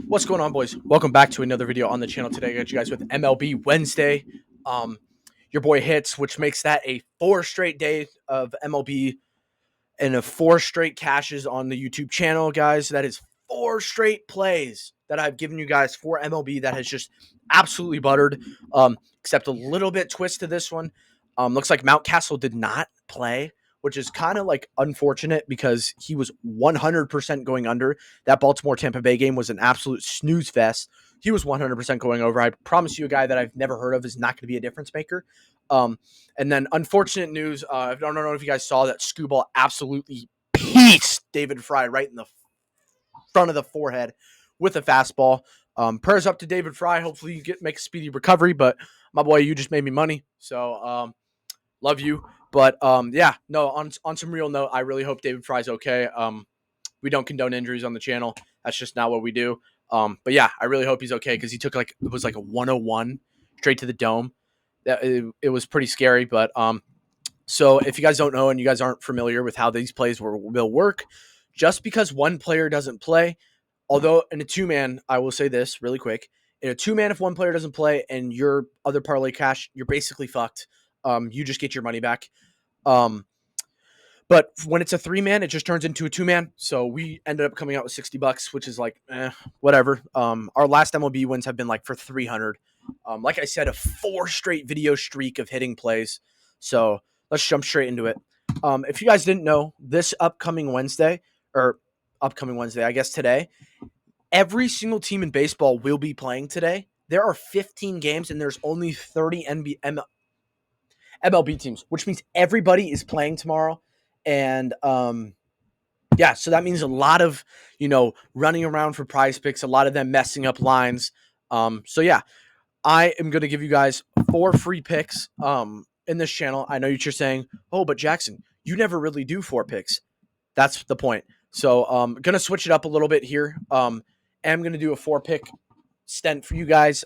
What's going on, boys? Welcome back to another video on the channel. Today I got you guys with MLB Wednesday. Um, your boy hits, which makes that a 4 straight day of MLB and a 4 straight cashes on the YouTube channel, guys. That is 4 straight plays that I've given you guys for MLB that has just absolutely buttered. Except a little bit twist to this one. Looks like Mountcastle did not play, which is kind of like unfortunate because he was 100% going under. That Baltimore Tampa Bay game was an absolute snooze fest. He was 100% going over. I promise you, a guy that I've never heard of is not going to be a difference maker. And then unfortunate news. I don't know if you guys saw that Screwball absolutely pieced David Fry right in the front of the forehead with a fastball. Prayers up to David Fry. Hopefully you make a speedy recovery. But my boy, you just made me money. So love you. But yeah, no. On some real note, I really hope David Fry's okay. We don't condone injuries on the channel. That's just not what we do. But yeah, I really hope he's okay because he took it was like a 101 straight to the dome. It was pretty scary. But so if you guys don't know and you guys aren't familiar with how these plays will work, just because one player doesn't play, although in a 2-man, I will say this really quick. In a 2-man, if one player doesn't play and your other parlay cash, you're basically fucked. You just get your money back. But when it's a 3-man, it just turns into a 2-man. So we ended up coming out with $60, which is like, whatever. Our last MLB wins have been like for 300. Like I said, a 4 straight video streak of hitting plays. So let's jump straight into it. If you guys didn't know, this upcoming Wednesday, I guess today, every single team in baseball will be playing today. There are 15 games and there's only 30 MLB teams, which means everybody is playing tomorrow. And yeah, so that means a lot of, running around for prize picks, a lot of them messing up lines. So yeah, I am going to give you guys 4 free picks in this channel. I know you're saying, oh, but Jackson, you never really do 4 picks. That's the point. So I'm going to switch it up a little bit here. I'm going to do a 4-pick stent for you guys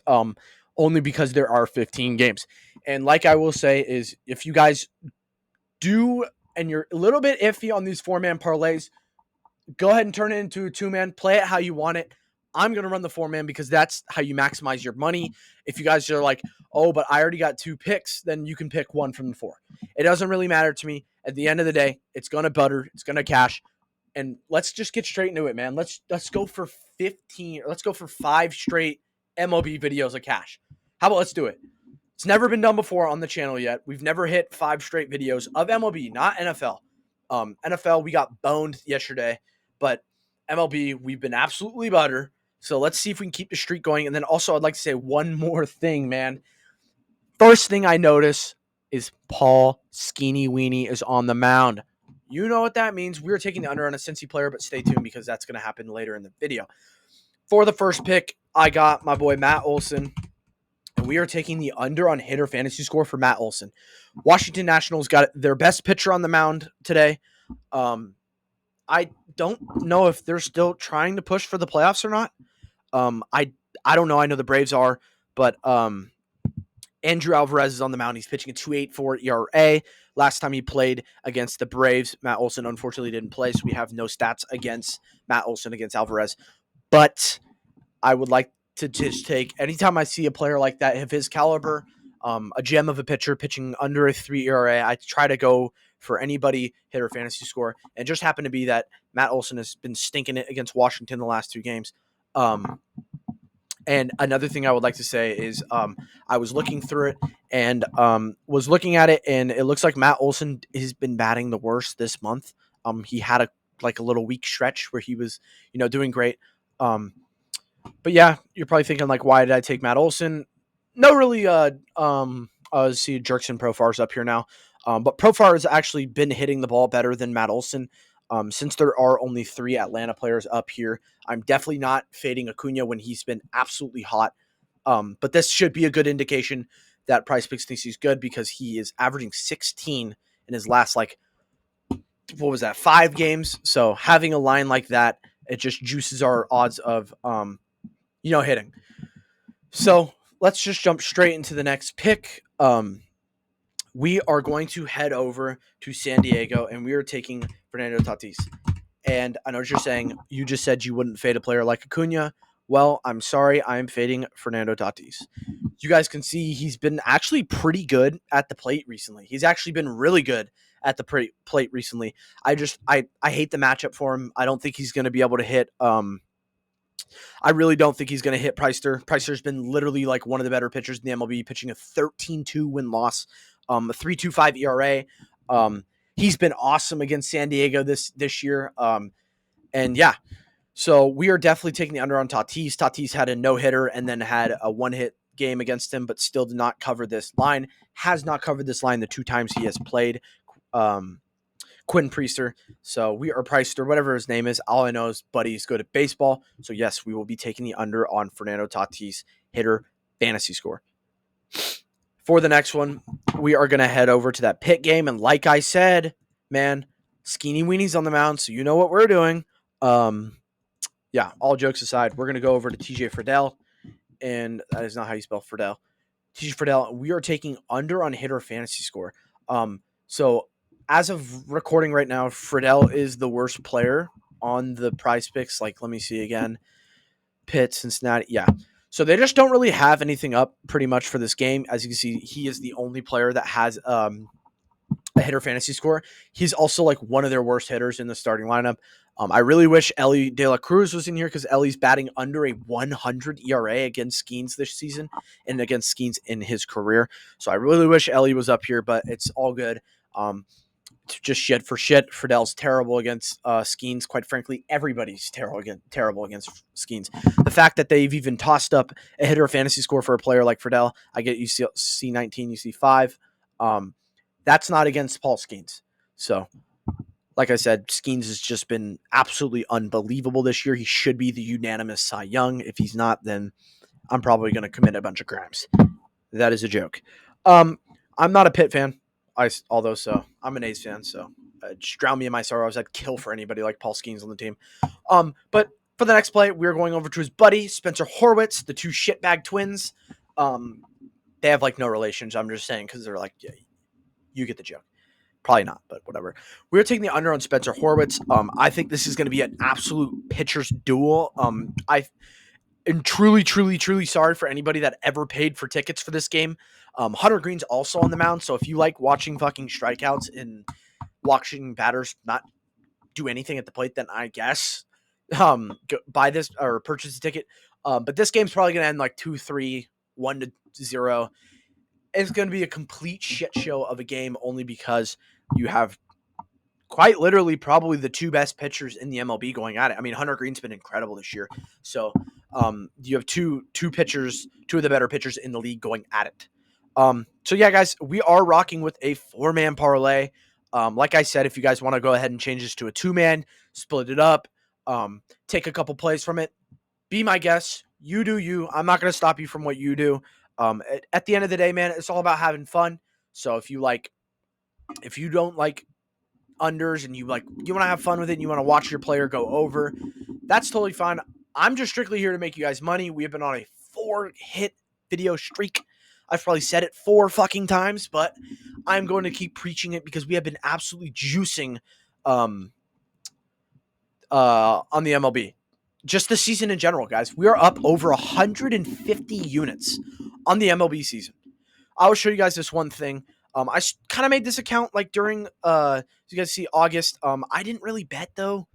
only because there are 15 games. And like I will say is if you guys do and you're a little bit iffy on these 4-man parlays, go ahead and turn it into a 2-man. Play it how you want it. I'm going to run the 4-man because that's how you maximize your money. If you guys are like, oh, but I already got 2 picks, then you can pick 1 from the 4. It doesn't really matter to me. At the end of the day, it's going to butter. It's going to cash. And let's just get straight into it, man. Let's go for 15. Or let's go for 5 straight MLB videos of cash. How about let's do it? It's never been done before on the channel yet. We've never hit 5 straight videos of MLB, not NFL. NFL, we got boned yesterday, but MLB, we've been absolutely butter. So let's see if we can keep the streak going. And then also, I'd like to say one more thing, man. First thing I notice is Paul Skeeny Weenie is on the mound. You know what that means. We're taking the under on a Cincy player, but stay tuned because that's going to happen later in the video. For the first pick, I got my boy Matt Olson. And we are taking the under on hitter fantasy score for Matt Olson. Washington Nationals got their best pitcher on the mound today. I don't know if they're still trying to push for the playoffs or not. I don't know. I know the Braves are, but Andrew Alvarez is on the mound. He's pitching a 2.84 ERA. Last time he played against the Braves, Matt Olson unfortunately didn't play, so we have no stats against Matt Olson against Alvarez. But I would like to just take anytime I see a player like that of his caliber, a gem of a pitcher pitching under a 3 ERA, I try to go for anybody hitter fantasy score. And just happened to be that Matt Olson has been stinking it against Washington the last 2 games. And another thing I would like to say is I was looking through it and was looking at it, and it looks like Matt Olson has been batting the worst this month. He had a little weak stretch where he was, doing great. But yeah, you're probably thinking like, why did I take Matt Olson? No, really. See, Jerkson Profar's up here now, but Profar has actually been hitting the ball better than Matt Olson. Since there are only 3 Atlanta players up here, I'm definitely not fading Acuna when he's been absolutely hot. But this should be a good indication that Prizepicks thinks he's good because he is averaging 16 in his last 5 games. So having a line like that, it just juices our odds of hitting. So let's just jump straight into the next pick. We are going to head over to San Diego, and we are taking Fernando Tatis. And I know what you're saying. You just said you wouldn't fade a player like Acuna. Well, I'm sorry. I'm fading Fernando Tatis. You guys can see he's been actually pretty good at the plate recently. He's actually been really good at the plate recently. I hate the matchup for him. I don't think he's going to be able to hit. I really don't think he's going to hit Preister. Preister's been literally like one of the better pitchers in the MLB, pitching a 13-2 win-loss, a 3.25 ERA. He's been awesome against San Diego this year. And yeah, so we are definitely taking the under on Tatis. Tatis had a no-hitter and then had a one-hit game against him, but still did not cover this line. Has not covered this line the 2 times he has played. Quinn Priester. So we are priced or whatever his name is. All I know is buddies good at baseball. So yes, we will be taking the under on Fernando Tatis hitter fantasy score. For the next one, we are going to head over to that pit game. And like I said, man, Skeeny Weenie's on the mound. So you know what we're doing. Yeah, all jokes aside, we're going to go over to TJ Friedl. And that is not how you spell Friedl. TJ Friedl, we are taking under on hitter fantasy score. So as of recording right now, Friedl is the worst player on the Prizepicks. Like, let me see again. Pitt, Cincinnati. Yeah. So they just don't really have anything up pretty much for this game. As you can see, he is the only player that has a hitter fantasy score. He's also like one of their worst hitters in the starting lineup. I really wish Ellie De La Cruz was in here because Ellie's batting under a 100 ERA against Skeens this season and against Skeens in his career. So I really wish Ellie was up here, but it's all good. Just shit for shit. Friedl's terrible against Skeens. Quite frankly, everybody's terrible against Skeens. The fact that they've even tossed up a hitter fantasy score for a player like Friedl, I get UC 19, UC 5. That's not against Paul Skeens. So, like I said, Skeens has just been absolutely unbelievable this year. He should be the unanimous Cy Young. If he's not, then I'm probably going to commit a bunch of crimes. That is a joke. I'm not a Pitt fan, although I'm an A's fan, so just drown me in my sorrows. I'd kill for anybody like Paul Skeens on the team. But for the next play, we're going over to his buddy, Spencer Horwitz, the 2 shitbag twins. They have like no relations. I'm just saying because they're like, yeah, you get the joke. Probably not, but whatever. We're taking the under on Spencer Horwitz. I think this is going to be an absolute pitcher's duel. I am truly, truly, truly sorry for anybody that ever paid for tickets for this game. Hunter Green's also on the mound, so if you like watching fucking strikeouts and watching batters not do anything at the plate, then I guess buy this or purchase a ticket. But this game's probably going to end like 2-3, 1-0. It's going to be a complete shit show of a game only because you have quite literally probably the 2 best pitchers in the MLB going at it. I mean, Hunter Green's been incredible this year. So you have two pitchers, 2 of the better pitchers in the league going at it. So yeah, guys, we are rocking with a 4-man parlay. Like I said, if you guys want to go ahead and change this to a 2-man, split it up, take a couple plays from it, be my guest. You do you. I'm not going to stop you from what you do. At the end of the day, man, it's all about having fun. So if you don't like unders and you want to have fun with it and you want to watch your player go over, that's totally fine. I'm just strictly here to make you guys money. We have been on a 4-hit video streak. I've probably said it 4 fucking times, but I'm going to keep preaching it because we have been absolutely juicing on the MLB. Just the season in general, guys. We are up over 150 units on the MLB season. I will show you guys this one thing. I kind of made this account like during, as you guys see, August. I didn't really bet though.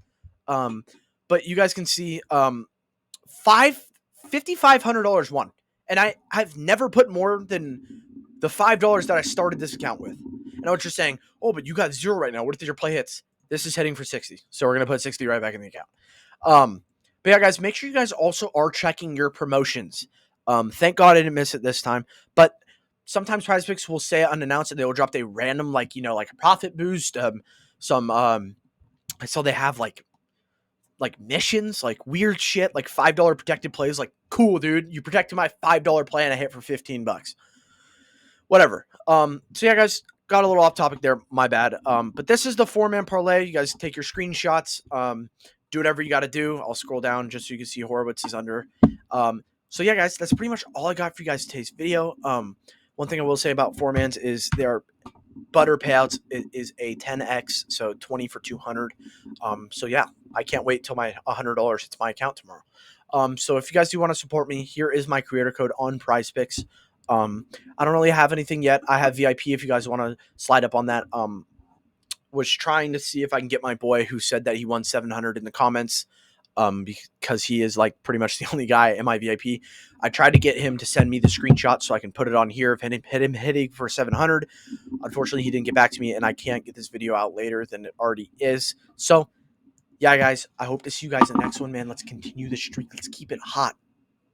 But you guys can see $5,500 won. And I've never put more than the $5 that I started this account with. And I was just saying, oh, but you got 0 right now. What if your play hits? This is heading for 60. So we're going to put 60 right back in the account. But yeah, guys, make sure you guys also are checking your promotions. Thank God I didn't miss it this time. But sometimes Prizepicks will say it unannounced and they will drop a random, like a profit boost. I saw they have like missions, like weird shit, like $5 protected plays. Like, cool, dude. You protected my $5 play and I hit for $15. Whatever. So yeah, guys, got a little off topic there. My bad. But this is the 4-man parlay. You guys take your screenshots. Do whatever you got to do. I'll scroll down just so you can see Horowitz is under. So yeah, guys, that's pretty much all I got for you guys today's video. One thing I will say about 4-mans is their butter payouts is a 10x, so 20 for 200. So yeah, I can't wait till my $100 hits my account tomorrow. So if you guys do want to support me, here is my creator code on Prizepicks. I don't really have anything yet. I have VIP if you guys want to slide up on that. Was trying to see if I can get my boy who said that he won 700 in the comments, because he is like pretty much the only guy in my VIP. I tried to get him to send me the screenshot so I can put it on here of him hitting for 700. Unfortunately, he didn't get back to me, and I can't get this video out later than it already is. So, yeah, guys, I hope to see you guys in the next one, man. Let's continue the streak. Let's keep it hot.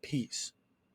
Peace.